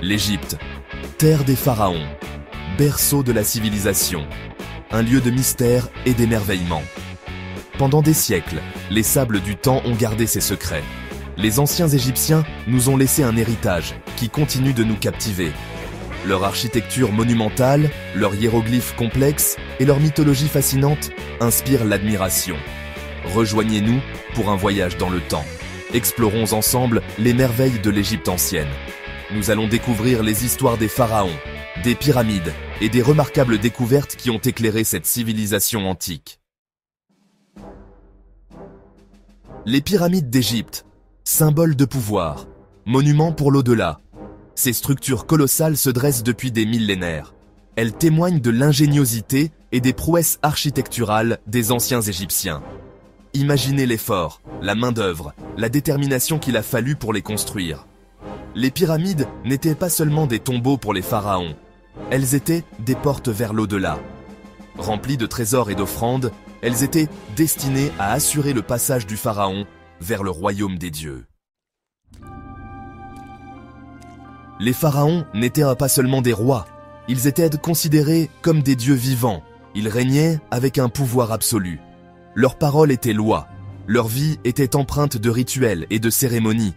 L'Égypte, terre des pharaons, berceau de la civilisation, un lieu de mystère et d'émerveillement. Pendant des siècles, les sables du temps ont gardé ses secrets. Les anciens Égyptiens nous ont laissé un héritage qui continue de nous captiver. Leur architecture monumentale, leurs hiéroglyphes complexes et leur mythologie fascinante inspirent l'admiration. Rejoignez-nous pour un voyage dans le temps. Explorons ensemble les merveilles de l'Égypte ancienne. Nous allons découvrir les histoires des pharaons, des pyramides et des remarquables découvertes qui ont éclairé cette civilisation antique. Les pyramides d'Égypte, symbole de pouvoir, monument pour l'au-delà. Ces structures colossales se dressent depuis des millénaires. Elles témoignent de l'ingéniosité et des prouesses architecturales des anciens Égyptiens. Imaginez l'effort, la main-d'œuvre, la détermination qu'il a fallu pour les construire. Les pyramides n'étaient pas seulement des tombeaux pour les pharaons, elles étaient des portes vers l'au-delà. Remplies de trésors et d'offrandes, elles étaient destinées à assurer le passage du pharaon vers le royaume des dieux. Les pharaons n'étaient pas seulement des rois, ils étaient considérés comme des dieux vivants. Ils régnaient avec un pouvoir absolu. Leur parole était loi, leur vie était empreinte de rituels et de cérémonies.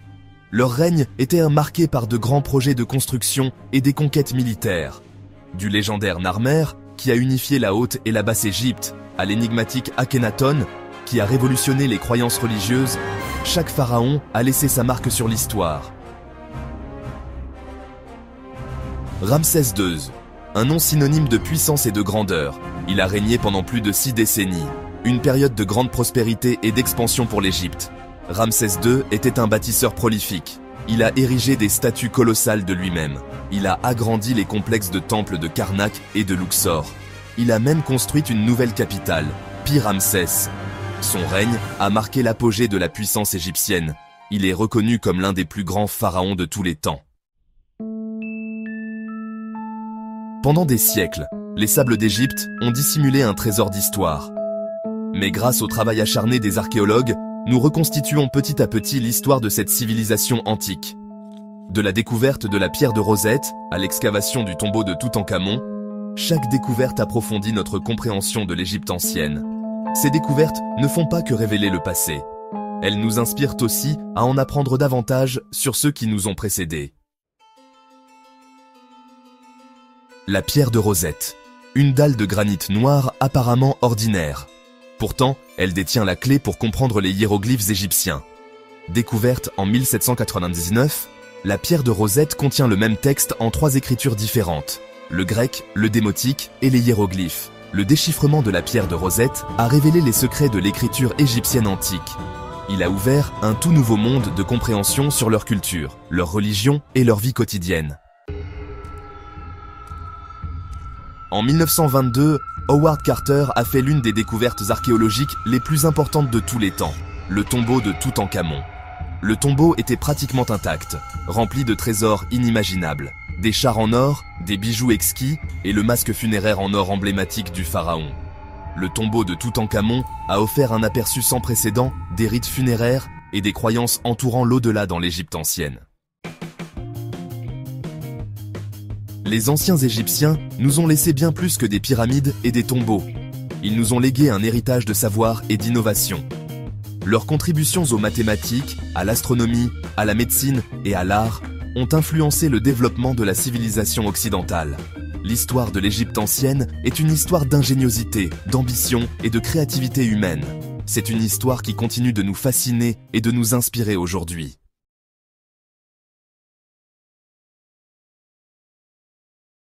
Leur règne était marqué par de grands projets de construction et des conquêtes militaires. Du légendaire Narmer, qui a unifié la Haute et la Basse Égypte, à l'énigmatique Akhenaton, qui a révolutionné les croyances religieuses, chaque pharaon a laissé sa marque sur l'histoire. Ramsès II, un nom synonyme de puissance et de grandeur. Il a régné pendant plus de 6 décennies, une période de grande prospérité et d'expansion pour l'Égypte. Ramsès II était un bâtisseur prolifique. Il a érigé des statues colossales de lui-même. Il a agrandi les complexes de temples de Karnak et de Luxor. Il a même construit une nouvelle capitale, Pi-Ramsès. Son règne a marqué l'apogée de la puissance égyptienne. Il est reconnu comme l'un des plus grands pharaons de tous les temps. Pendant des siècles, les sables d'Égypte ont dissimulé un trésor d'histoire. Mais grâce au travail acharné des archéologues, nous reconstituons petit à petit l'histoire de cette civilisation antique. De la découverte de la pierre de Rosette à l'excavation du tombeau de Toutankhamon, chaque découverte approfondit notre compréhension de l'Égypte ancienne. Ces découvertes ne font pas que révéler le passé. Elles nous inspirent aussi à en apprendre davantage sur ceux qui nous ont précédés. La pierre de Rosette, une dalle de granit noir apparemment ordinaire. Pourtant, elle détient la clé pour comprendre les hiéroglyphes égyptiens. Découverte en 1799, la pierre de Rosette contient le même texte en 3 écritures différentes, le grec, le démotique et les hiéroglyphes. Le déchiffrement de la pierre de Rosette a révélé les secrets de l'écriture égyptienne antique. Il a ouvert un tout nouveau monde de compréhension sur leur culture, leur religion et leur vie quotidienne. En 1922, Howard Carter a fait l'une des découvertes archéologiques les plus importantes de tous les temps, le tombeau de Toutankhamon. Le tombeau était pratiquement intact, rempli de trésors inimaginables, des chars en or, des bijoux exquis et le masque funéraire en or emblématique du pharaon. Le tombeau de Toutankhamon a offert un aperçu sans précédent des rites funéraires et des croyances entourant l'au-delà dans l'Égypte ancienne. Les anciens Égyptiens nous ont laissé bien plus que des pyramides et des tombeaux. Ils nous ont légué un héritage de savoir et d'innovation. Leurs contributions aux mathématiques, à l'astronomie, à la médecine et à l'art ont influencé le développement de la civilisation occidentale. L'histoire de l'Égypte ancienne est une histoire d'ingéniosité, d'ambition et de créativité humaine. C'est une histoire qui continue de nous fasciner et de nous inspirer aujourd'hui.